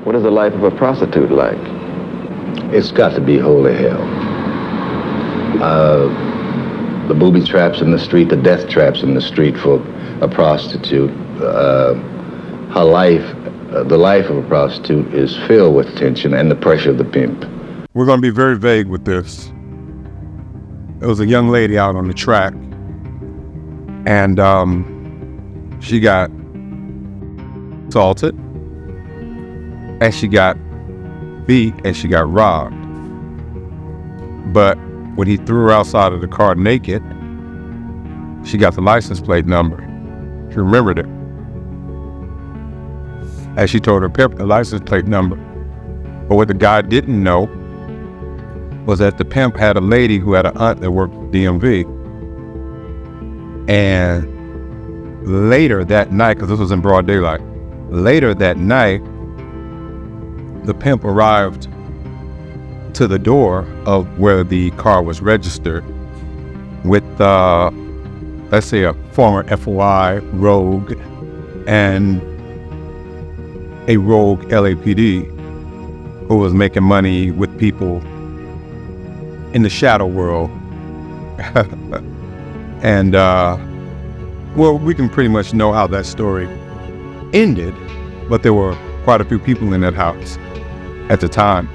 What is the life of a prostitute like? It's got to be holy hell. The booby traps in the street, the death traps in the street for a prostitute. Her life, the life of a prostitute is filled with tension and the pressure of the pimp. We're going to be very vague with this. There was a young lady out on the track, and she got assaulted, and she got beat, and she got robbed. But when he threw her outside of the car naked, she got the license plate number. She remembered it. And she told her pimp the license plate number. But what the guy didn't know was that the pimp had a lady who had an aunt that worked at DMV. And later that night, because this was in broad daylight, later that night, the pimp arrived to the door of where the car was registered with, let's say, a former FOI rogue and a rogue LAPD who was making money with people in the shadow world. And, well, we can pretty much know how that story ended, but there were quite a few people in that house at the time.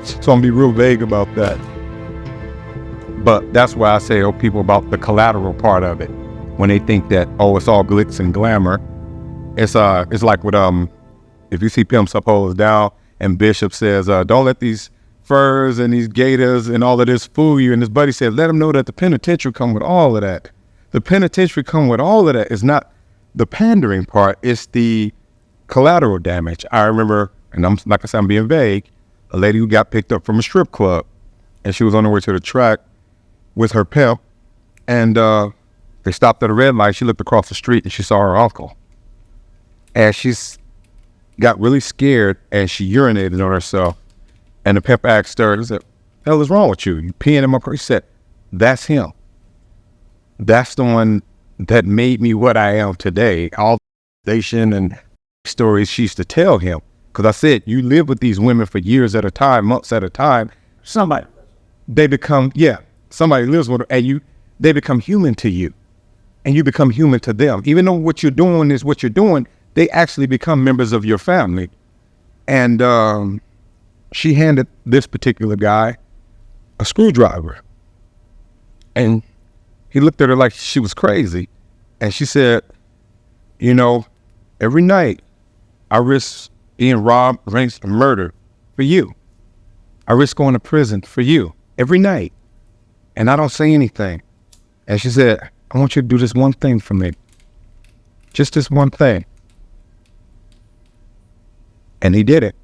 So I'm gonna be real vague about that. But that's why I say people about the collateral part of it. When they think that, oh, it's all glitz and glamour. It's like with, if you see Pimps Up, Hoes Down, and Bishop says, don't let these furs and these gators and all of this fool you. And his buddy said, let him know that the penitentiary come with all of that. The penitentiary come with all of that. It's not the pandering part, it's the collateral damage. I remember, and I'm like I said, I'm being vague, a lady who got picked up from a strip club, and she was on her way to the track with her pimp, and they stopped at a red light. She looked across the street and she saw her uncle. And she's got really scared and she urinated on herself. And the pimp asked her, he said, "What the hell is wrong with you? You peeing in my car?" She said, "That's him. That's the one that made me what I am today." All the station and stories she used to tell him. Because I said, you live with these women for years at a time, months at a time. They become, somebody lives with them, and they become human to you. And you become human to them. Even though what you're doing is what you're doing, they actually become members of your family. And she handed this particular guy a screwdriver. And he looked at her like she was crazy. And she said, you know, every night I risk being robbed, raped, and murdered for you. I risk going to prison for you every night. And I don't say anything. And she said, I want you to do this one thing for me. Just this one thing. And he did it.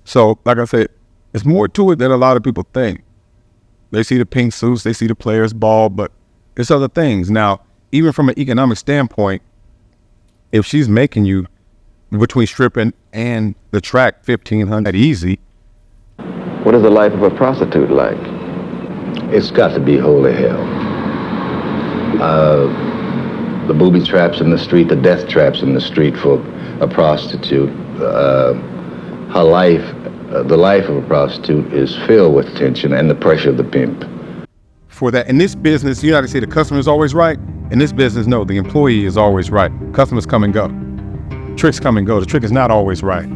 So, like I said, there's more to it than a lot of people think. They see the pink suits, they see the players ball, but it's other things. Now, even from an economic standpoint, if she's making you between stripping and the track $1,500 easy. What is the life of a prostitute like? It's got to be holy hell. The booby traps in the street, the death traps in the street for a prostitute. Her life, the life of a prostitute is filled with tension and the pressure of the pimp. For that, in this business, you know how to say the customer is always right? In this business, no, the employee is always right. Customers come and go. Tricks come and go. The trick is not always right.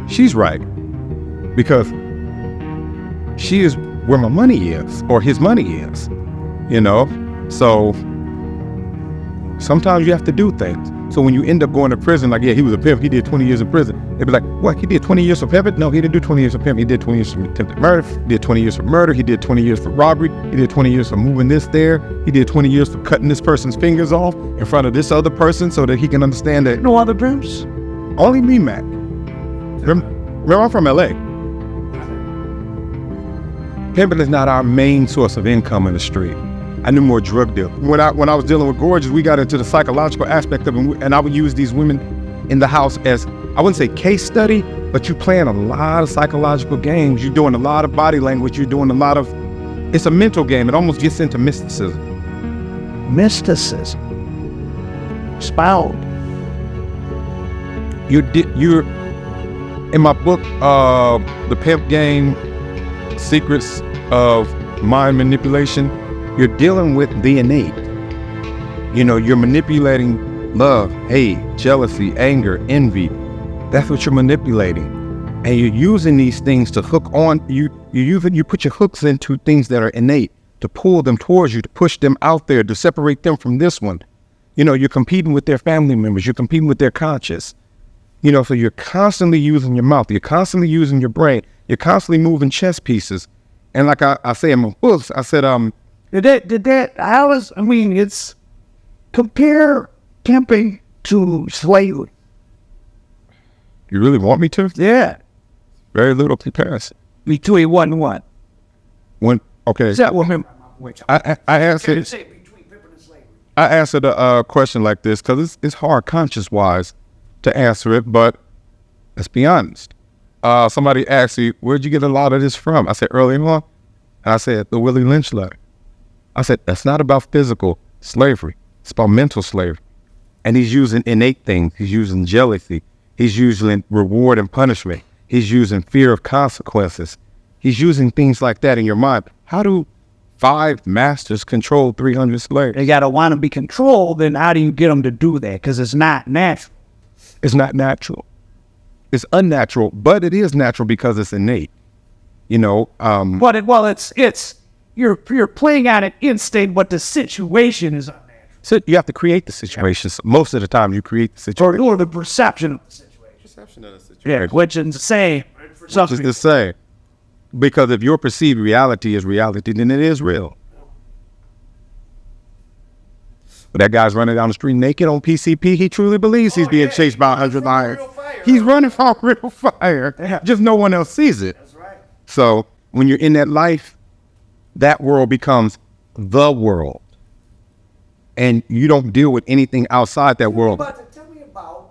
She's right because she is where my money is, or his money is, you know? So sometimes you have to do things. So when you end up going to prison, like, yeah, he was a pimp, he did 20 years in prison. They'd be like, what, he did 20 years for pimping? No, he didn't do 20 years for pimping. He did 20 years for attempted murder. He did 20 years for murder. He did 20 years for robbery. He did 20 years for moving this there. He did 20 years for cutting this person's fingers off in front of this other person so that he can understand that no other pimps. Only me, Mac. Remember, I'm from LA. Pimping is not our main source of income in the street. I knew more drug dealers. When I was dealing with Gorgeous, we got into the psychological aspect of it, and I would use these women in the house as, I wouldn't say case study, but you're playing a lot of psychological games. You're doing a lot of body language. You're doing a lot of, it's a mental game. It almost gets into mysticism. Mysticism. Expound. You're in my book, The Pimp Game, Secrets of Mind Manipulation. You're dealing with the innate. You're manipulating love, hate, jealousy, anger, envy. That's what you're manipulating. And you're using these things to hook on. You put your hooks into things that are innate, to pull them towards you, to push them out there, to separate them from this one. You're competing with their family members. You're competing with their conscious. So you're constantly using your mouth. You're constantly using your brain. You're constantly moving chess pieces. And like I say in my books, I said, it's compare pimping to slavery. You really want me to? Yeah. Very little comparison. Between what? Okay. Is that what I answered. I answered a question like this because it's hard conscious-wise to answer it, but let's be honest. Somebody asked me, where'd you get a lot of this from? I said, early on, and I said, the Willie Lynch letter. I said, that's not about physical slavery. It's about mental slavery. And he's using innate things. He's using jealousy. He's using reward and punishment. He's using fear of consequences. He's using things like that in your mind. How do 5 masters control 300 slaves? They got to want to be controlled, then how do you get them to do that? Because it's not natural. It's not natural. It's unnatural, but it is natural because it's innate. It's you're playing out an instinct, but the situation is unnatural. So you have to create the situation. So most of the time, you create the situation. Or the perception of the situation. Yeah, which is the same. Which is the same. Because if your perceived reality is reality, then it is real. But that guy's running down the street naked on PCP. He truly believes he's being chased by 100 lions. He's running from real fire. Yeah. Just no one else sees it. That's right. So when you're in that life, that world becomes the world. And you don't deal with anything outside that world. But tell me about,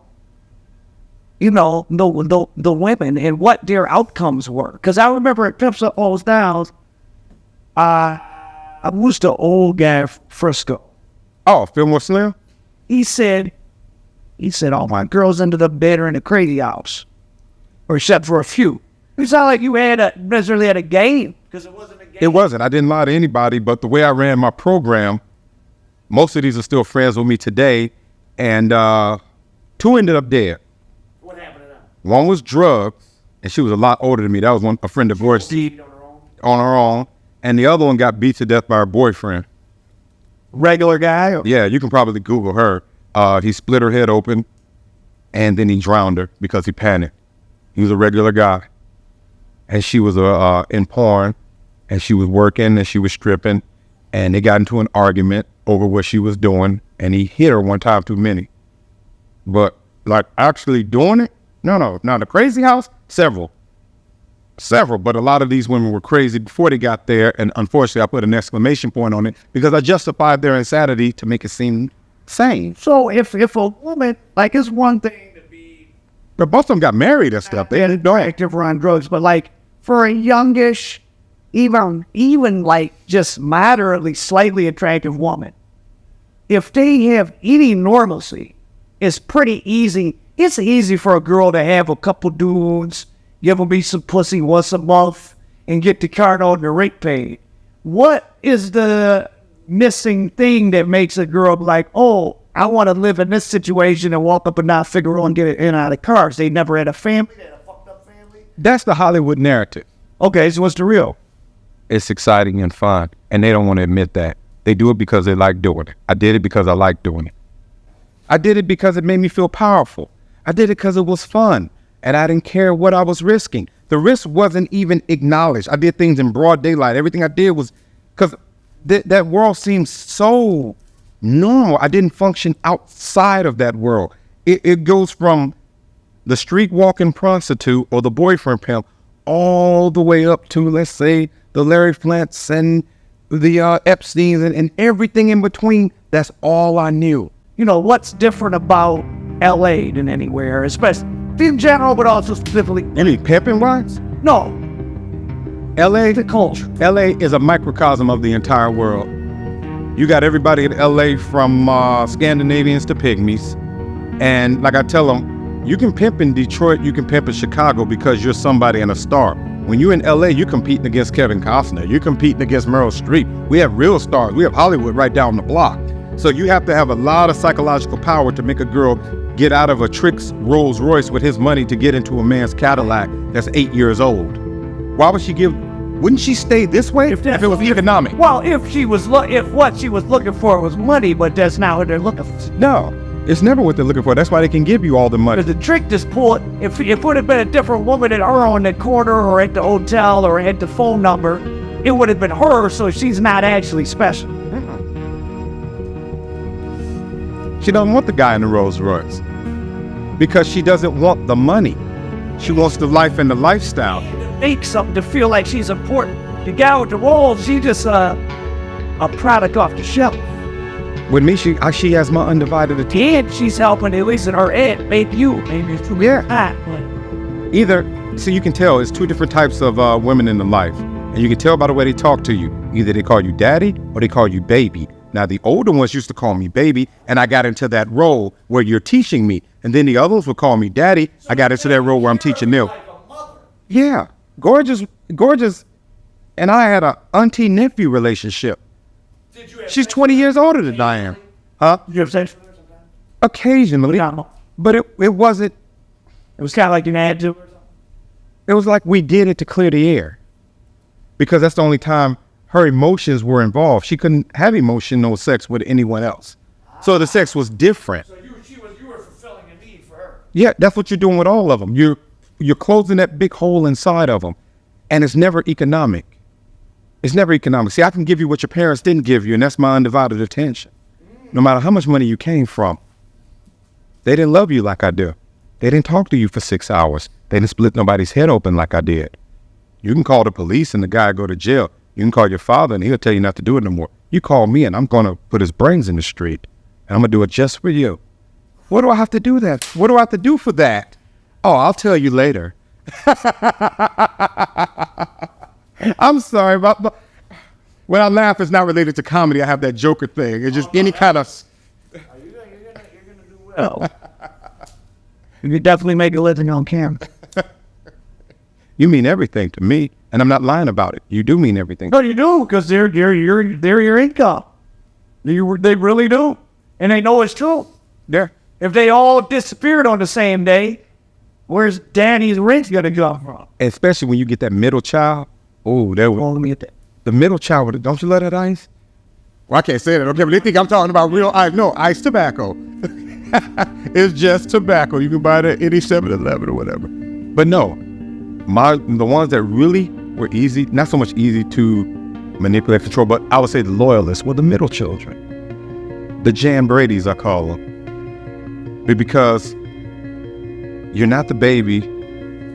the women and what their outcomes were. Because I remember at Pimps Up, Hoes Downs, I was the old guy from Frisco. Oh, Fillmore Slim? He said, all my girls ended up better in the crazy house. Or except for a few. It's not like you necessarily had a game. Because it wasn't a game. It wasn't. I didn't lie to anybody, but the way I ran my program, most of these are still friends with me today, and 2 ended up dead. What happened to them? One was drugs, and she was a lot older than me. That was a friend divorced on her own. And the other one got beat to death by her boyfriend. Regular guy? Or? Yeah, you can probably Google her. He split her head open, and then he drowned her because he panicked. He was a regular guy. And she was in porn, and she was working, and she was stripping, and they got into an argument over what she was doing, and he hit her one time too many. But, like, actually doing it? No. Now, the crazy house? Several. But a lot of these women were crazy before they got there, and unfortunately, I put an exclamation point on it because I justified their insanity to make it seem sane. So if a woman, like, it's one thing to be... But both of them got married and stuff. They had active or on drugs, but, like, for a youngish, even like, just moderately, slightly attractive woman, if they have any normalcy, it's pretty easy. It's easy for a girl to have a couple dudes, give them some pussy once a month, and get the card on the rate paid. What is the missing thing that makes a girl like, oh, I want to live in this situation and walk up and not figure out and get in and out of cars? They never had a family. They had a fucked up family. That's the Hollywood narrative. Okay, so what's the real? It's exciting and fun, and they don't want to admit that. They do it because they like doing it. I did it because I like doing it. I did it because it made me feel powerful. I did it because it was fun, and I didn't care what I was risking. The risk wasn't even acknowledged. I did things in broad daylight. Everything I did was because that world seemed so normal. I didn't function outside of that world. It goes from the street walking prostitute or the boyfriend pimp all the way up to, let's say, the Larry Flints and the Epsteins and everything in between. That's all I knew. What's different about L.A. than anywhere, especially in general, but also specifically? Any pimping wise? No. L.A. The culture. L.A. is a microcosm of the entire world. You got everybody in LA from Scandinavians to pygmies. And like I tell them, you can pimp in Detroit, you can pimp in Chicago because you're somebody and a star. When you're in LA, you're competing against Kevin Costner. You're competing against Meryl Streep. We have real stars. We have Hollywood right down the block. So you have to have a lot of psychological power to make a girl get out of a Trix Rolls Royce with his money to get into a man's Cadillac that's 8 years old. Why would she wouldn't she stay this way if it was economic? Well, if what she was looking for was money, but that's not what they're looking for. No, it's never what they're looking for. That's why they can give you all the money. Because the trick just pulled, if it would have been a different woman at her on the corner or at the hotel or at the phone number, it would have been her, so she's not actually special. She doesn't want the guy in the Rolls Royce because she doesn't want the money. She wants the life and the lifestyle. Make something to feel like she's important. The guy with the rolls, she's just a product off the shelf. With me, she has my undivided attention. And she's helping, at least in her head, maybe it's too hot. Either, so you can tell, it's two different types of women in the life. And you can tell by the way they talk to you. Either they call you daddy or they call you baby. Now, the older ones used to call me baby, and I got into that role where you're teaching me. And then the other ones would call me daddy. I got into that role where I'm teaching them. Yeah, gorgeous. And I had an auntie-nephew relationship. She's 20 years older than I am. Huh? Did you have sex with her sometimes? Occasionally. But it wasn't. It was kind of like you had to. It was like we did it to clear the air. Because that's the only time her emotions were involved. She couldn't have emotional sex with anyone else. So the sex was different. So you were fulfilling a need for her. Yeah, that's what you're doing with all of them. You're closing that big hole inside of them. And it's never economic. It's never economic. See, I can give you what your parents didn't give you, and that's my undivided attention. No matter how much money you came from. They didn't love you like I do. They didn't talk to you for 6 hours. They didn't split nobody's head open like I did. You can call the police and the guy go to jail. You can call your father and he'll tell you not to do it no more. You call me and I'm going to put his brains in the street. And I'm going to do it just for you. What do I have to do that? What do I have to do for that? Oh, I'll tell you later. I'm sorry about when I laugh, it's not related to comedy. I have that Joker thing. It's just any kind of. You're gonna do well. You could definitely make a living on camera. You mean everything to me, and I'm not lying about it. You do mean everything. No, you do, because they're your income. They really do, and they know it's true. There. If they all disappeared on the same day, where's Danny's rent gonna come from? Especially when you get that middle child. Oh, there was. Well, let me get that. The middle child, don't you love that ice? Well, I can't say that, okay, but they think I'm talking about real ice. No, ice tobacco. It's just tobacco. You can buy it at any 7-Eleven or whatever. But no, the ones that really were easy, not so much easy to manipulate, control, but I would say the loyalists were the middle children. The Jan Bradys, I call them. Because you're not the baby,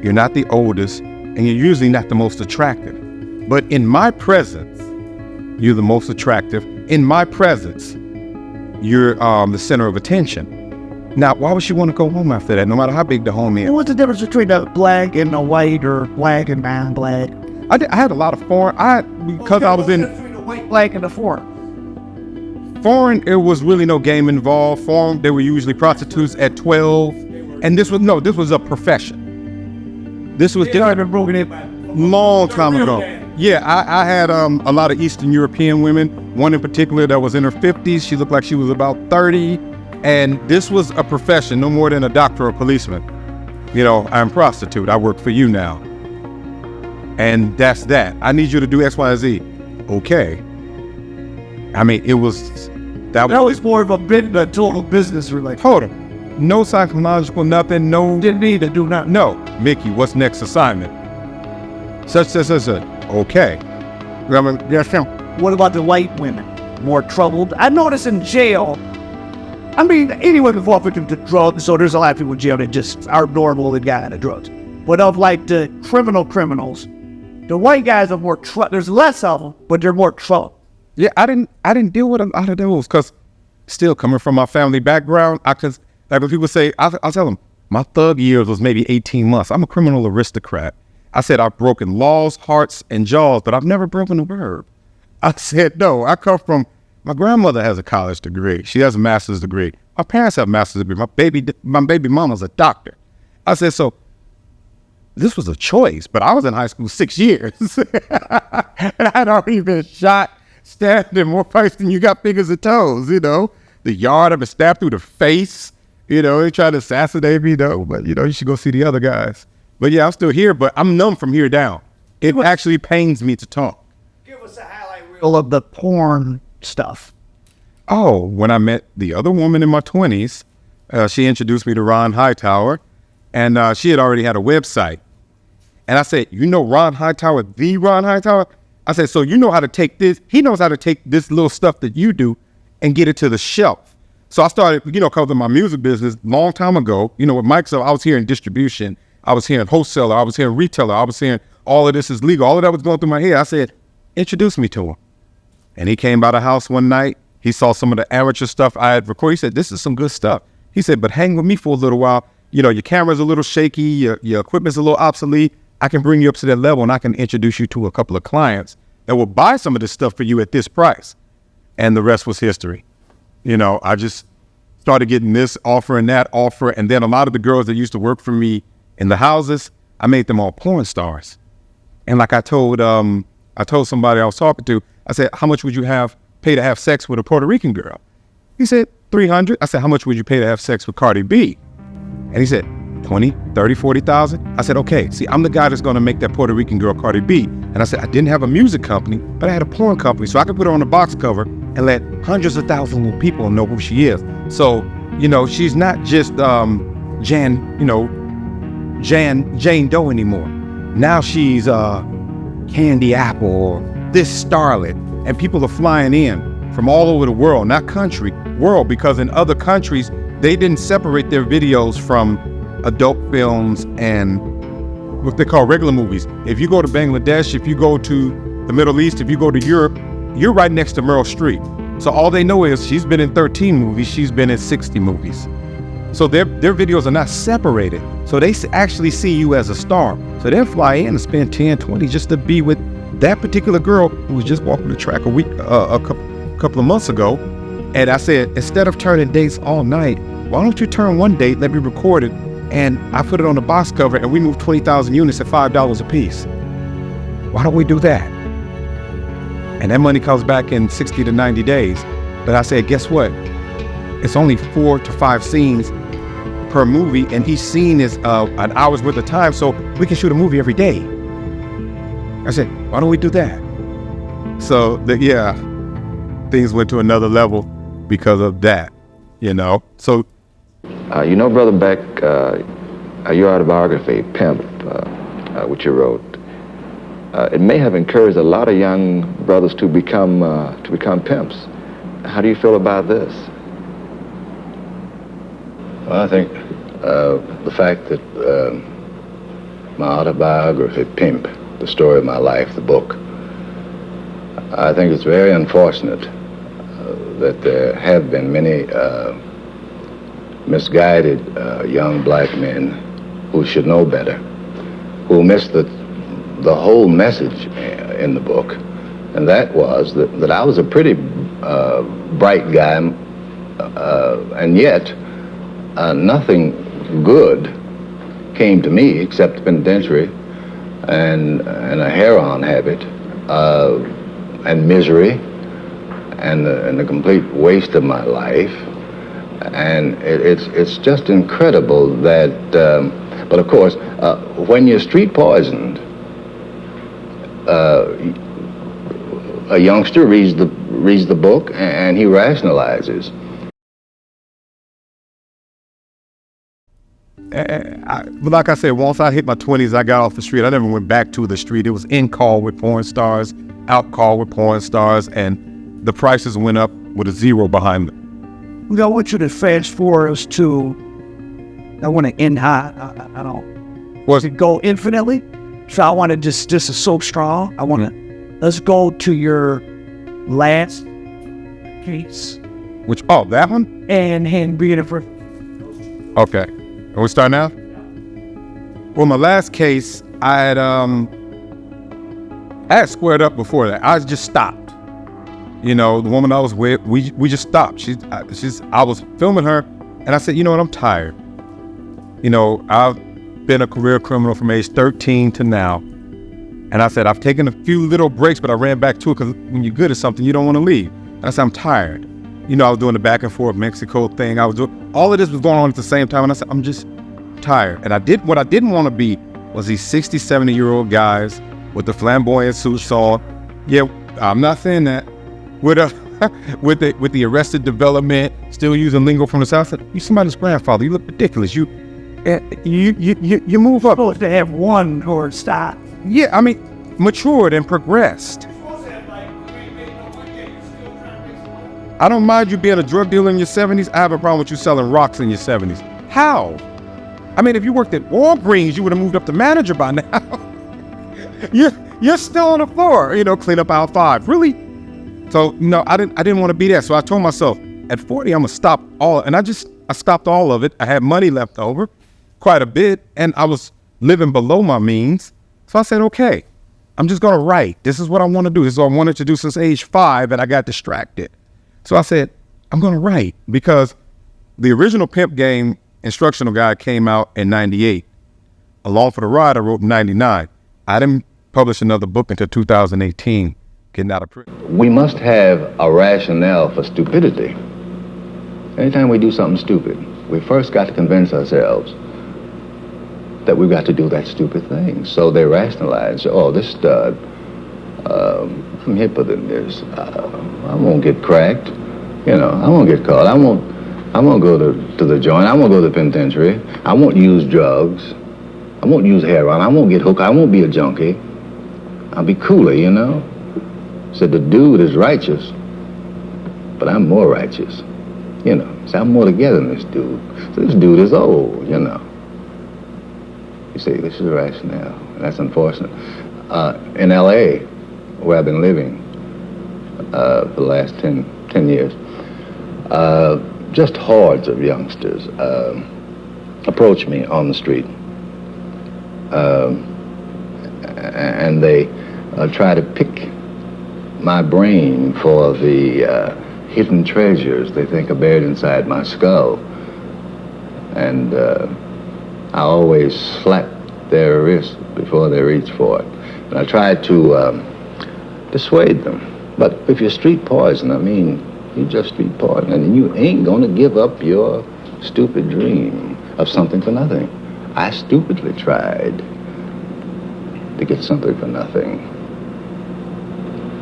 you're not the oldest, and you're usually not the most attractive. But in my presence, you're the most attractive. In my presence, you're the center of attention. Now, why would she want to go home after that, no matter how big the home is? What's the difference between a black and a white or black and non-black? I had a lot of foreign. Because I was in between the white, black, and the foreign. Foreign, there was really no game involved. Foreign, they were usually prostitutes at 12. And this was a profession. This was long time ago. Yeah, I had a lot of Eastern European women. One in particular that was in her 50s. She looked like she was about 30. And this was a profession, no more than a doctor or policeman. You know, I'm a prostitute. I work for you now. And that's that. I need you to do X, Y, Z. Okay. I mean, it was... That was more of a total business relationship. Total. No psychological nothing, no... Didn't need to do nothing. No. Mickey, what's next assignment? Such. Okay. What about the white women? More troubled? I noticed in jail... I mean, anyone can fall victim to drugs, so there's a lot of people in jail that just are normal and got into drugs. But of like the criminals, the white guys are more there's less of them, but they're more trouble. Yeah, I didn't deal with a lot of those because still coming from my family background, like when people say, I'll tell them, my thug years was maybe 18 months. I'm a criminal aristocrat. I said I've broken laws, hearts, and jaws, but I've never broken a verb. I said, no, I come from My grandmother has a college degree. She has a master's degree. My parents have a master's degree. My baby mama's a doctor. I said, so this was a choice, but I was in high school 6 years. And I'd already been shot, stabbed, and more fights than you got fingers and toes, you know. The yard, I've been stabbed through the face, you know, they tried to assassinate me, though, but, you know, you should go see the other guys. But yeah, I'm still here, but I'm numb from here down. It actually pains me to talk. Give us a highlight reel of the porn stuff. Oh, when I met the other woman in my 20s, she introduced me to Ron Hightower, and she had already had a website. And I said, you know Ron Hightower, the Ron Hightower? I said, so you know how to take this, he knows how to take this little stuff that you do and get it to the shelf. So I started, you know, covering my music business long time ago. You know, with Microsoft, I was here in distribution. I was here in wholesaler. I was here in retailer. I was hearing all of this is legal. All of that was going through my head. I said, introduce me to him. And he came by the house one night. He saw some of the amateur stuff I had recorded. He said, this is some good stuff. He said, but hang with me for a little while. You know, your camera's a little shaky. Your equipment's a little obsolete. I can bring you up to that level and I can introduce you to a couple of clients that will buy some of this stuff for you at this price. And the rest was history. You know, I just started getting this offer and that offer. And then a lot of the girls that used to work for me in the houses, I made them all porn stars. And like I told somebody I was talking to, I said, how much would you pay to have sex with a Puerto Rican girl? He said, $300. I said, how much would you pay to have sex with Cardi B? And he said, 20, 30, 40,000. I said, okay, see, I'm the guy that's gonna make that Puerto Rican girl Cardi B. And I said, I didn't have a music company, but I had a porn company, so I could put her on the box cover and let hundreds of thousands of people know who she is. So, you know, she's not just Jane Doe anymore. Now she's Candy Apple or this starlet. And people are flying in from all over the world, not country, world, because in other countries, they didn't separate their videos from adult films and what they call regular movies. If you go to Bangladesh, if you go to the Middle East, if you go to Europe, you're right next to Meryl Streep. So all they know is she's been in 13 movies, she's been in 60 movies. So their videos are not separated. So they actually see you as a star. So they'll fly in and spend 10, 20 just to be with that particular girl who was just walking the track a couple of months ago. And I said, instead of turning dates all night, why don't you turn one date, let me record it, and I put it on the box cover and we move 20,000 units at $5 a piece. Why don't we do that? And that money comes back in 60 to 90 days. But I said, guess what? It's only 4 to 5 scenes per movie, and each scene is an hour's worth of time, so we can shoot a movie every day. I said, why don't we do that? So, things went to another level because of that, you know? So, you know, Brother Beck, your autobiography, Pimp, which you wrote, it may have encouraged a lot of young brothers to become pimps. How do you feel about this? Well, I think the fact that my autobiography, Pimp, the story of my life, the book, I think it's very unfortunate that there have been many misguided young black men who should know better, who missed the whole message in the book, and that was that I was a pretty bright guy, and yet nothing good came to me except the penitentiary and a heroin habit and misery and the complete waste of my life. And it's just incredible that, but of course, when you're street poisoned, a youngster reads the book and he rationalizes. Like I said, once I hit my 20s, I got off the street. I never went back to the street. It was in call with porn stars, out call with porn stars, and the prices went up with a zero behind them. I want you to fast forward us to, I want to end high. I don't want to go infinitely. So I want to this is so strong. Let's go to your last case. Which, that one? And be it for. Okay. Are we start now? Well, my last case, I had squared up before that. I just stopped. You know, the woman I was with, we just stopped. I was filming her, and I said, you know what, I'm tired. You know, I've been a career criminal from age 13 to now. And I said, I've taken a few little breaks, but I ran back to it because when you're good at something, you don't want to leave. And I said, I'm tired. You know, I was doing the back and forth Mexico thing. I was doing, all of this was going on at the same time. And I said, I'm just tired. And what I didn't want to be was these 60, 70-year-old guys with the flamboyant suits on. Yeah, I'm not saying that. With the Arrested Development, still using lingo from the South. I said, you somebody's grandfather. You look ridiculous. You move up. Supposed to have one or stop. Yeah, I mean, matured and progressed. I don't mind you being a drug dealer in your 70s. I have a problem with you selling rocks in your 70s. How? I mean, if you worked at Walgreens, you would have moved up to manager by now. You're still on the floor, you know, clean up aisle 5. Really? So, no, I didn't want to be there. So I told myself, at 40, I'm going to stop all. And I stopped all of it. I had money left over, quite a bit, and I was living below my means. So I said, okay, I'm just going to write. This is what I want to do. This is what I wanted to do since age 5, and I got distracted. So I said, I'm going to write, because the original Pimp Game instructional guide came out in 98. Along for the Ride, I wrote in 99. I didn't publish another book until 2018, getting out of prison. We must have a rationale for stupidity. Anytime we do something stupid, we first got to convince ourselves that we've got to do that stupid thing. So they rationalize, oh, this stud, I'm hipper than this. I won't get cracked. You know, I won't get caught. I won't go to the joint. I won't go to the penitentiary. I won't use drugs. I won't use heroin. I won't get hooked. I won't be a junkie. I'll be cooler, you know? Said the dude is righteous, but I'm more righteous. You know, so I'm more together than this dude. So this dude is old, you know. You see, this is rationale, and that's unfortunate. In L.A., where I've been living for the last 10 years, just hordes of youngsters approach me on the street. And they try to pick my brain for the hidden treasures they think are buried inside my skull. And I always slap their wrist before they reach for it. And I try to dissuade them. But if you're street poison, I mean, you're just street poison, and you ain't gonna give up your stupid dream of something for nothing. I stupidly tried to get something for nothing.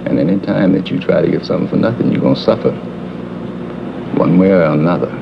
And any time that you try to get something for nothing, you're gonna suffer one way or another.